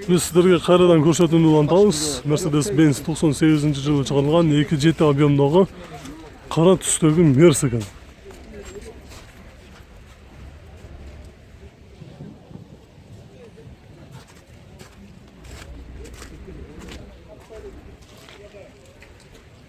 Biz sizlerge kayradan көрсөтүүнү улантабыз. Mercedes-Benz 98-жылы чыгарылган 2.7 объемдогу кара түстөгү Мерс экен.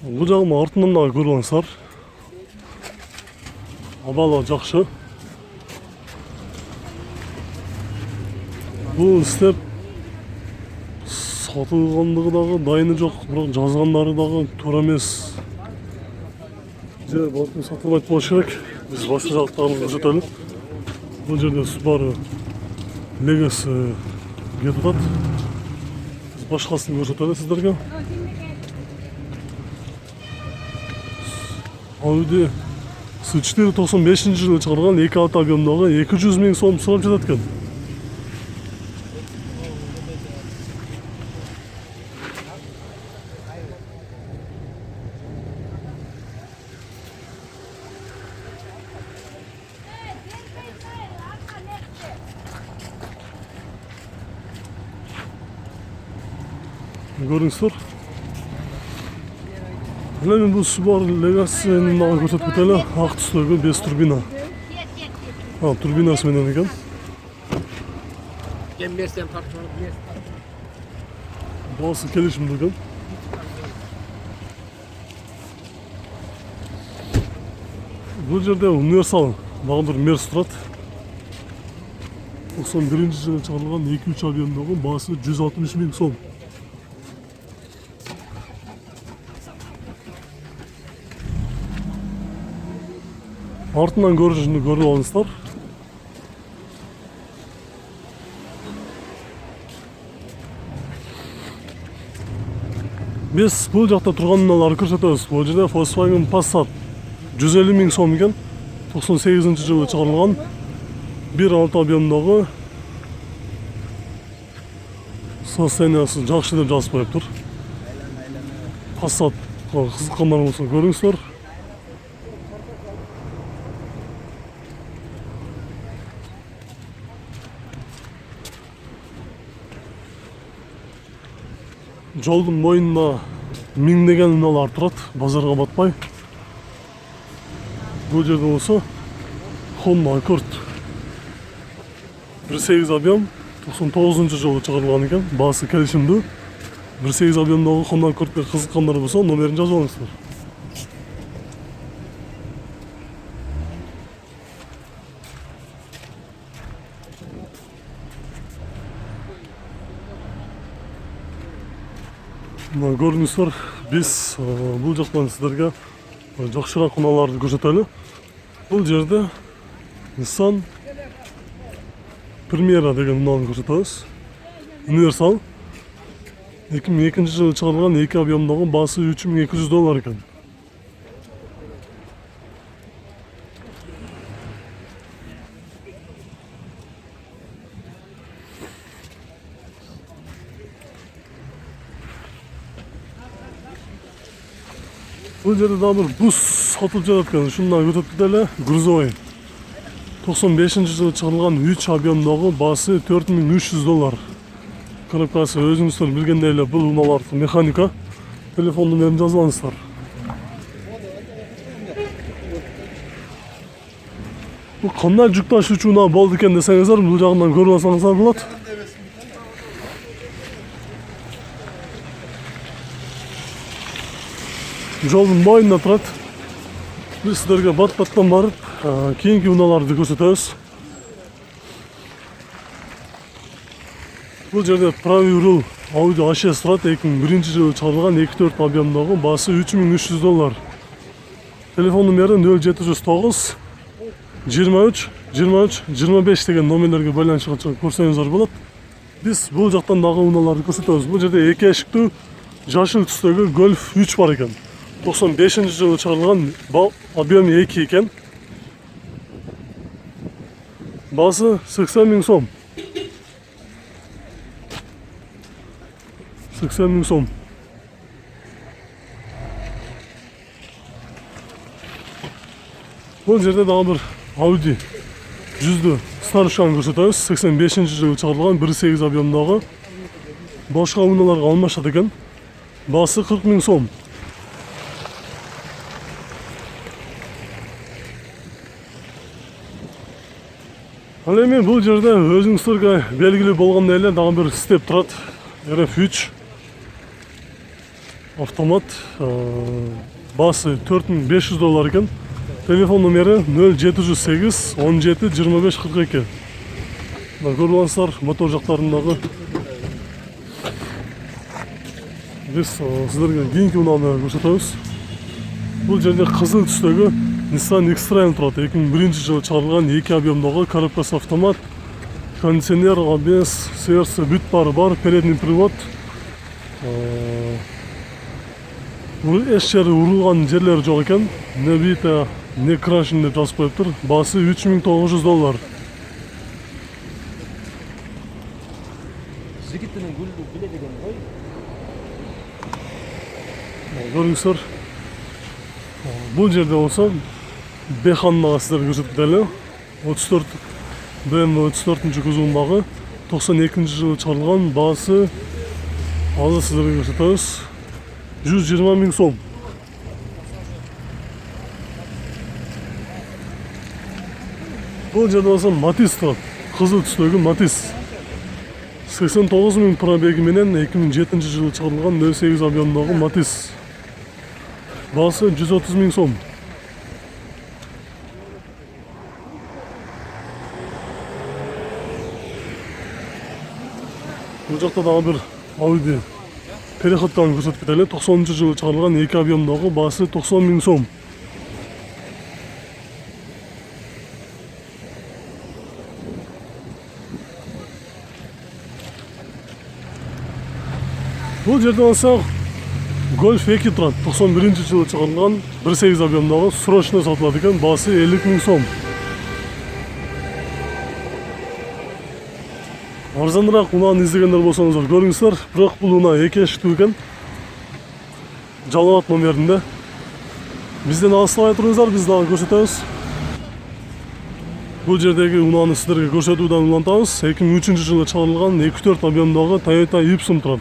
Бул жагыма артынан дагы көрүп алыңыздар. Абалы жакшы. Бул степ сатылгандыгы дагы дайыны жок, бирок жазгандары дагы туура эмес. Же балким сатылбайт болуш керек. Биз башка жактарын көрсөтөлү. Бул жерде Subaru Legacy кетип атат. Биз башкасын көрсөтөлү сиздерге. Audi S4 95-жылы чыгарылган 2.6 объемдогу 200 000 сом сурап жатат экен. Көрүңүздөр. Мен bu Subaru Legacy'nin dagы көрсөтүп кетели. Ак түстөгү 5 турбина. Турбинасы менен экен. Басы келишимдүү экен. Бул жерде универсал дагы бир Мерс турат. 91-жылы чыгарылган 2.3 объемдогу басы 160 000 сом. Артынан көрүнүшүнү көрүп алыңыздар. Биз бул жакта турган унааларды көрсөтөбүз. Бул жерде Volkswagen Passat 150 000 сом экен. 98-жылы чыгарылган 1.6 объемдогу состояниясы жакшы деп жазып коюптур. Passat кызыккандар болсо көрүңүздөр. Жолдун боюнда миңдеген унаалар турат, базарга батпай. Бул жерде болсо Honda Accord 1.8 объем 99-жылы чыгарылган экен. Баасы келишимдүү. 1.8 объемдогу Honda Accord'га кызыккандар болсо номерин жазып алыңыздар. Көрүңүздөр, биз бул жактан сиздерге жакшыраак унааларды көрсөтөлү. Бул жерде Nissan Primera деген унааны көрсөтөбүз. Универсал 2002-жылы чыгарылган 2 объемдогу баасы $3200 экен. Бул жерде дагы бир бус сатылып жатат экен. Ушундан көрсөтүп кетели. Грузовый 95-жылы чыгарылган 3 объемдогу баасы $4300. Коробкасы өзүңүздөр билгендей эле бул унаалардын механика. Телефон номерин жазып алыңыздар. Бул кандай жүк ташуучу унаа болду экен десеңиздер, бул жагынан көрүп алсаңыздар болот. Жолдун боюнда турат. Биз сиздерге бат-баттан барып, кийинки унааларды көрсөтөбүз. Бул жерде правый руль Audi A6 турат. 2001-жылы чыгарылган 2.4 объемдогу баасы $3300. Телефон номери 0709 23 23 25 деген номерлерге байланышка чыгып көрсөңүздөр болот. Биз бул жактан дагы унааларды көрсөтөбүз. Бул жерде 2 эшиктүү жашыл түстөгү Golf 3 бар экен. 95-жылы чыгарылган объем 2 экен. Басы 80 000 сом. 80 000 сом. Бул жерде дагы бир Audi жүздü старушканы көрсөтөбүз. 85-жылы чыгарылган 1.8 объемдагы. Башка унааларга алмашат экен. Баасы 40 000 сом. Ал эми бул жерде өзүңүздөргө белгилүү болгондой эле дагы бир степ турат. RF3 автомат. Баасы $4500 экен. Телефон номери 0708 17 25 42. Көрүп мотор жактарындагы биз сиздерге кийинки унааны көрсөтөбүз. Бул жерде кызыл түстөгү Nissan X-Trail турат. 2001-жылы чыгарылган 2 объемдагы коробкасы автомат. Кондиционер, ABS, сервис бүт бары бар, передний привод. Эч жери урулган жерлери жок экен. Не бите, не крашен деп жазып коюптур. Баасы $3900. Жигитинин гүлдү биле деген кой. Көрүңүздөр. Бул жерде болсо Беханнага сиздерге көрсөтүп кетели. 34 BMW 34 кузовундагы 92-жылы чыгарылган, баасы азыр сиздерге көрсөтөбүз. 120 000 сом. Бул жерде болсо Матис турат. Кызыл түстөгү Матис. 89 000 пробеги менен 2007-жылы чыгарылган 08 объемдагы Матис. Баасы 130 000 сом. Бул жакта дагы бир Audi переходтан көрсөтүп кетели. 90-жылы чыгарылган 2 объемдагы, баасы 90 000 сом. Бул жерде болсо Golf 2 турат. 91-жылы чыгарылган 1.8 объемдагы, срочно сатылат экен. Баасы 50 000 сом. Арзаныраак унааны издегендер болсоңуздар көрүңүздөр. Бирок бул унаа эки эшиктүү экен. Жалал Абад номеринде. Бизден алыстабай туруңуздар, биз дагы көрсөтөбүз. Бул жердеги унааны сиздерге көрсөтүүдөн улантабыз. 2003-жылы чыгарылган 2.4 объемдагы Toyota Ipsum турат.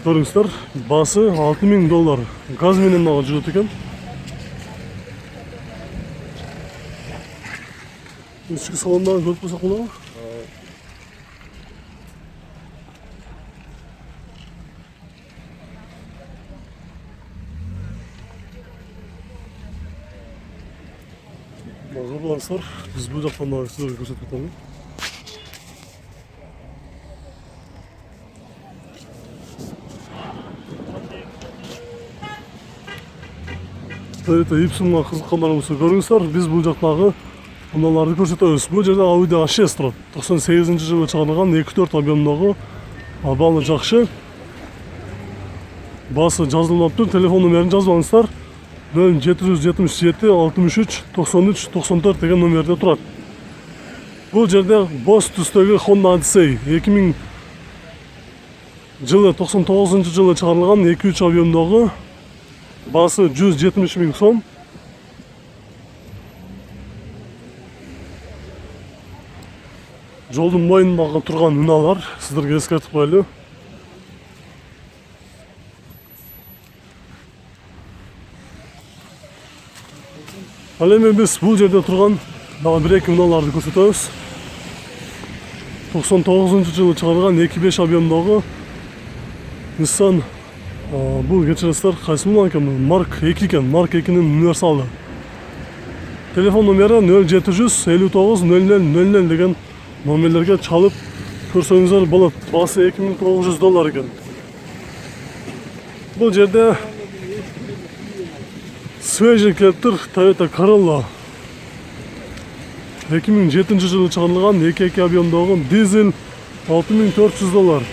Көрүңүздөр, баасы $6000. Газ менен дагы жүрөт экен. Ички салондагы көрүп койсок болобу? Мазурларсыздар, биз бул жактан дагы сиздерге көрсөтүп кетели. Toyota Ipsumга кызыккандар болсо көрүңүздөр, биз бул жактагы унааларды көрсөтөбүз. Бул жерде Audi A6 турат. 98-жылы чыгарылган 2.4 объемдагы, абалы жакшы. Баасы жазылмаптыр. Телефон номерин жазбаңыздар. 0777 63 93 94 деген номерде турат. Бул жерде боз түстөгү Honda Odyssey 2000 жылы 99-жылы чыгарылган 2.3 объемдагы, баасы 170 000 сом. Жолдун моюнундагы турган унаалар сиздерге эскертип коелу. Ал эми биз бул жерде турган дагы бир-эки унааларды көрсөтөбүз. 99-жылы чыгарылган 2.5 объемдагы Nissan, бул кечиресиздер, кайсы унаа экен? Mark 2 экен, Mark 2-нин универсалы. Телефон номери 0700 59 00 00 деген номерлерге чалып көрсөңүздөр болот. Баасы $2900 экен. Бул жерде свежий келиптир Toyota Corolla. 2007-жылы чыгарылган 2.2 объемдагы дизель, $6400.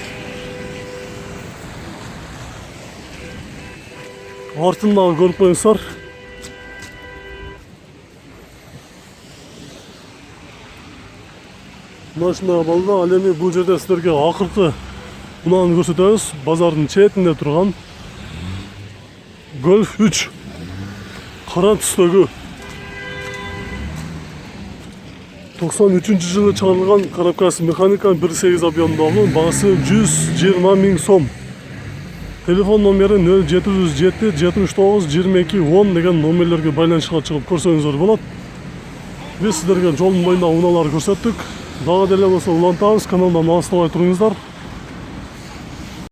Артында көрүп коюңуздар. Машина балда. Ал эми бул жерде сиздерге акыркы унааны көрсөтөбүз. Базардын четинде турган Golf 3 кара түстөгү. 93-жылы чыгарылган коробкасы механика 1.8 объемдагы, баасы 120 000 сом. Телефон номери 0707 79 22 10 деген номерлерге байланышка чыгып көрсөңүздөр болот. Биз сиздерге жолдун боюнда унааларды көрсөттүк. Дагы деле болсо улантабыз, каналдан алыстабай туруңуздар.